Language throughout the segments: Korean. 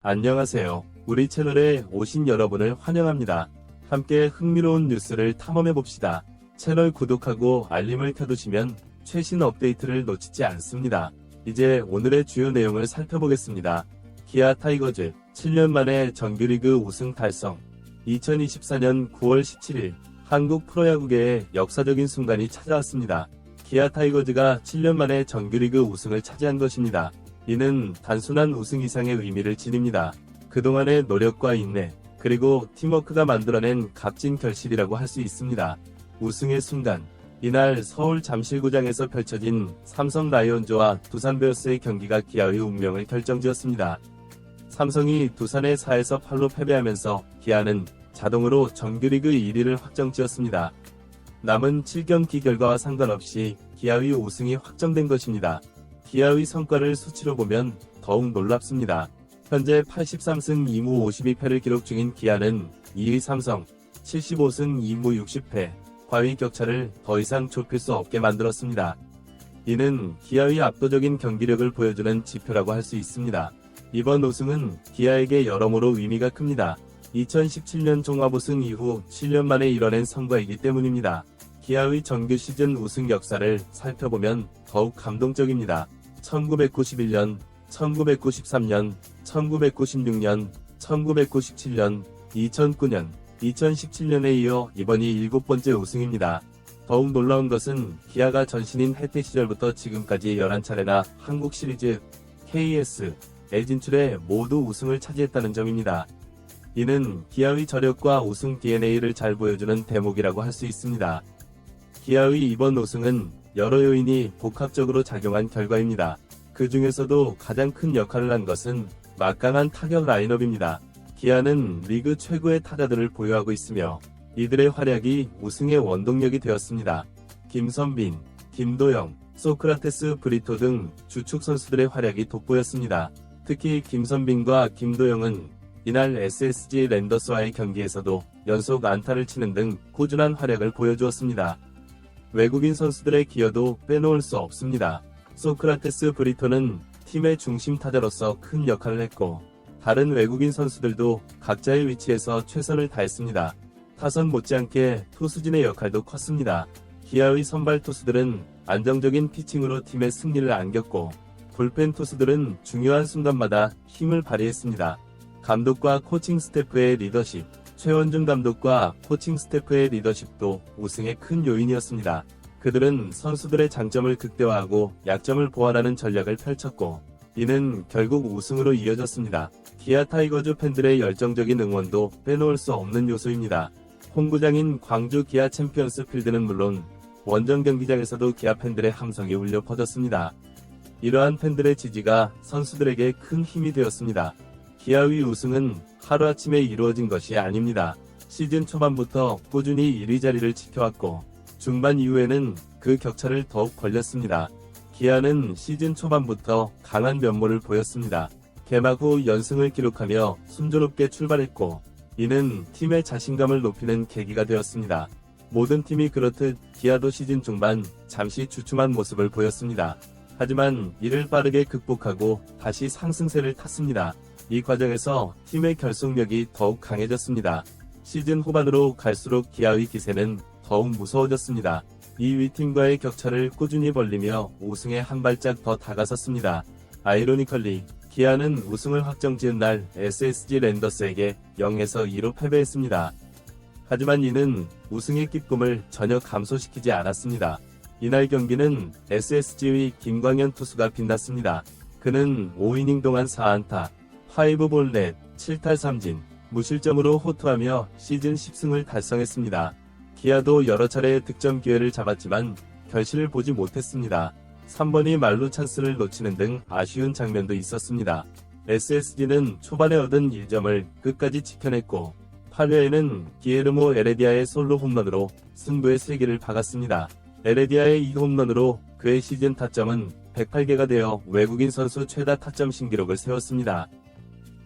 안녕하세요. 우리 채널에 오신 여러분을 환영합니다. 함께 흥미로운 뉴스를 탐험해봅시다. 채널 구독하고 알림을 켜두시면 최신 업데이트를 놓치지 않습니다. 이제 오늘의 주요 내용을 살펴보겠습니다. 기아 타이거즈 7년 만에 정규리그 우승 달성. 2024년 9월 17일 한국 프로야구계에 역사적인 순간이 찾아왔습니다. 기아 타이거즈가 7년 만에 정규리그 우승을 차지한 것입니다. 이는 단순한 우승 이상의 의미를 지닙니다. 그동안의 노력과 인내, 그리고 팀워크가 만들어낸 값진 결실이라고 할 수 있습니다. 우승의 순간, 이날 서울 잠실구장에서 펼쳐진 삼성 라이온즈와 두산 베어스의 경기가 기아의 운명을 결정지었습니다. 삼성이 두산에 4에서 8로 패배하면서 기아는 자동으로 정규리그 1위를 확정지었습니다. 남은 7경기 결과와 상관없이 기아의 우승이 확정된 것입니다. 기아의 성과를 수치로 보면 더욱 놀랍습니다. 현재 83승 2무 52패를 기록 중인 기아는 2위 삼성 75승 2무 60패, 과위 격차를 더 이상 좁힐 수 없게 만들었습니다. 이는 기아의 압도적인 경기력을 보여주는 지표라고 할 수 있습니다. 이번 우승은 기아에게 여러모로 의미가 큽니다. 2017년 종합우승 이후 7년 만에 이뤄낸 성과이기 때문입니다. 기아의 정규 시즌 우승 역사를 살펴보면 더욱 감동적입니다. 1991년, 1993년, 1996년, 1997년, 2009년, 2017년에 이어 이번이 7번째 우승입니다. 더욱 놀라운 것은 기아가 전신인 해태 시절부터 지금까지 11차례나 한국 시리즈, KS에 진출해 모두 우승을 차지했다는 점입니다. 이는 기아의 저력과 우승 DNA를 잘 보여주는 대목이라고 할 수 있습니다. 기아의 이번 우승은 여러 요인이 복합적으로 작용한 결과입니다. 그 중에서도 가장 큰 역할을 한 것은 막강한 타격 라인업입니다. 기아는 리그 최고의 타자들을 보유하고 있으며 이들의 활약이 우승의 원동력이 되었습니다. 김선빈, 김도영, 소크라테스 브리토 등 주축 선수들의 활약이 돋보였습니다. 특히 김선빈과 김도영은 이날 SSG 랜더스와의 경기에서도 연속 안타를 치는 등 꾸준한 활약을 보여주었습니다. 외국인 선수들의 기여도 빼놓을 수 없습니다. 소크라테스 브리토는 팀의 중심 타자로서 큰 역할을 했고, 다른 외국인 선수들도 각자의 위치에서 최선을 다했습니다. 타선 못지않게 투수진의 역할도 컸습니다. 기아의 선발 투수들은 안정적인 피칭으로 팀의 승리를 안겼고, 불펜 투수들은 중요한 순간마다 힘을 발휘했습니다. 감독과 코칭 스태프의 리더십, 최원준 감독과 코칭 스태프의 리더십도 우승의 큰 요인이었습니다. 그들은 선수들의 장점을 극대화하고 약점을 보완하는 전략을 펼쳤고, 이는 결국 우승으로 이어졌습니다. 기아 타이거즈 팬들의 열정적인 응원도 빼놓을 수 없는 요소입니다. 홈구장인 광주 기아 챔피언스 필드는 물론 원정 경기장에서도 기아 팬들의 함성이 울려 퍼졌습니다. 이러한 팬들의 지지가 선수들에게 큰 힘이 되었습니다. 기아의 우승은 하루아침에 이루어진 것이 아닙니다. 시즌 초반부터 꾸준히 1위 자리를 지켜왔고, 중반 이후에는 그 격차를 더욱 벌렸습니다. 기아는 시즌 초반부터 강한 면모를 보였습니다. 개막 후 연승을 기록하며 순조롭게 출발했고, 이는 팀의 자신감을 높이는 계기가 되었습니다. 모든 팀이 그렇듯 기아도 시즌 중반 잠시 주춤한 모습을 보였습니다. 하지만 이를 빠르게 극복하고 다시 상승세를 탔습니다. 이 과정에서 팀의 결속력이 더욱 강해졌습니다. 시즌 후반으로 갈수록 기아의 기세는 더욱 무서워졌습니다. 2위 팀과의 격차를 꾸준히 벌리며 우승에 한 발짝 더 다가섰습니다. 아이러니컬리 기아는 우승을 확정지은 날 SSG 랜더스에게 0에서 2로 패배했습니다. 하지만 이는 우승의 기쁨을 전혀 감소시키지 않았습니다. 이날 경기는 SSG의 김광현 투수가 빛났습니다. 그는 5이닝 동안 4안타, 5볼 넷, 7탈 3진, 무실점으로 호투하며 시즌 10승을 달성했습니다. 기아도 여러 차례 득점 기회를 잡았지만 결실을 보지 못했습니다. 3번이 말루 찬스를 놓치는 등 아쉬운 장면도 있었습니다. SSG는 초반에 얻은 1점을 끝까지 지켜냈고, 8회에는 기에르모 에레디아의 솔로 홈런으로 승부의 세기를 박았습니다. 에레디아의 이 홈런으로 그의 시즌 타점은 108개가 되어 외국인 선수 최다 타점 신기록을 세웠습니다.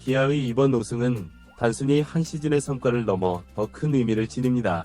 기아의 이번 우승은 단순히 한 시즌의 성과를 넘어 더 큰 의미를 지닙니다.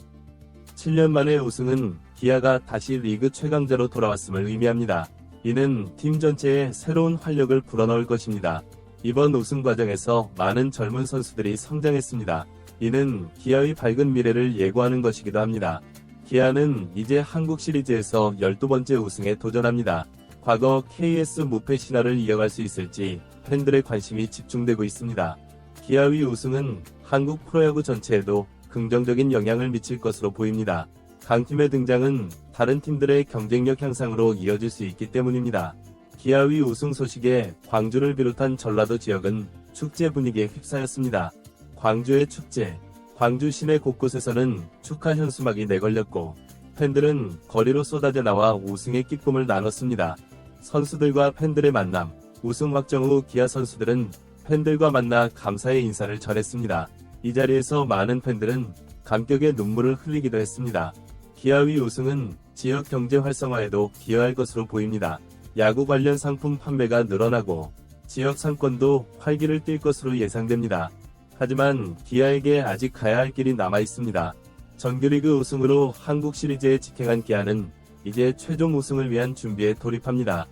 7년 만의 우승은 기아가 다시 리그 최강자로 돌아왔음을 의미합니다. 이는 팀 전체에 새로운 활력을 불어넣을 것입니다. 이번 우승 과정에서 많은 젊은 선수들이 성장했습니다. 이는 기아의 밝은 미래를 예고하는 것이기도 합니다. 기아는 이제 한국 시리즈에서 12번째 우승에 도전합니다. 과거 KS 무패 신화를 이어갈 수 있을지 팬들의 관심이 집중되고 있습니다. 기아의 우승은 한국 프로야구 전체에도 긍정적인 영향을 미칠 것으로 보입니다. 강팀의 등장은 다른 팀들의 경쟁력 향상으로 이어질 수 있기 때문입니다. 기아의 우승 소식에 광주를 비롯한 전라도 지역은 축제 분위기에 휩싸였습니다. 광주의 축제, 광주 시내 곳곳에서는 축하 현수막이 내걸렸고 팬들은 거리로 쏟아져 나와 우승의 기쁨을 나눴습니다. 선수들과 팬들의 만남, 우승 확정 후 기아 선수들은 팬들과 만나 감사의 인사를 전했습니다. 이 자리에서 많은 팬들은 감격의 눈물을 흘리기도 했습니다. 기아의 우승은 지역 경제 활성화에도 기여할 것으로 보입니다. 야구 관련 상품 판매가 늘어나고 지역 상권도 활기를 띨 것으로 예상됩니다. 하지만 기아에게 아직 가야 할 길이 남아 있습니다. 정규리그 우승으로 한국 시리즈에 직행한 기아는 이제 최종 우승을 위한 준비에 돌입합니다.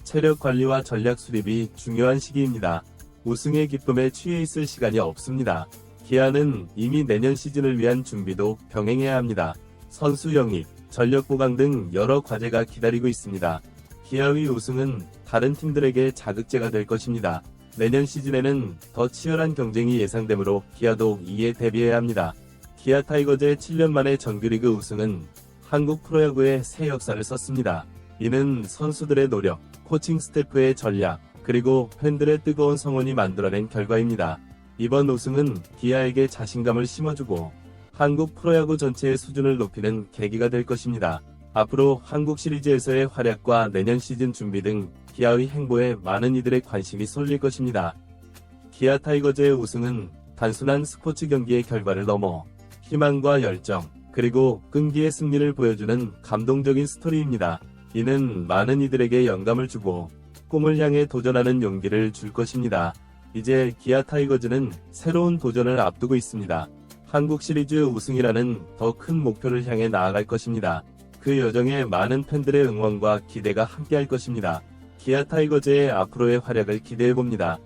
체력 관리와 전략 수립이 중요한 시기입니다. 우승의 기쁨에 취해 있을 시간이 없습니다. 기아는 이미 내년 시즌을 위한 준비도 병행해야 합니다. 선수 영입, 전력 보강 등 여러 과제가 기다리고 있습니다. 기아의 우승은 다른 팀들에게 자극제가 될 것입니다. 내년 시즌에는 더 치열한 경쟁이 예상되므로 기아도 이에 대비해야 합니다. 기아 타이거즈의 7년 만의 정규리그 우승은 한국 프로야구의 새 역사를 썼습니다. 이는 선수들의 노력, 코칭 스태프의 전략, 그리고 팬들의 뜨거운 성원이 만들어낸 결과입니다. 이번 우승은 기아에게 자신감을 심어주고 한국 프로야구 전체의 수준을 높이는 계기가 될 것입니다. 앞으로 한국 시리즈에서의 활약과 내년 시즌 준비 등 기아의 행보에 많은 이들의 관심이 쏠릴 것입니다. 기아 타이거즈의 우승은 단순한 스포츠 경기의 결과를 넘어 희망과 열정, 그리고 끈기의 승리를 보여주는 감동적인 스토리입니다. 이는 많은 이들에게 영감을 주고 꿈을 향해 도전하는 용기를 줄 것입니다. 이제 기아 타이거즈는 새로운 도전을 앞두고 있습니다. 한국 시리즈 우승이라는 더 큰 목표를 향해 나아갈 것입니다. 그 여정에 많은 팬들의 응원과 기대가 함께할 것입니다. 기아 타이거즈의 앞으로의 활약을 기대해봅니다.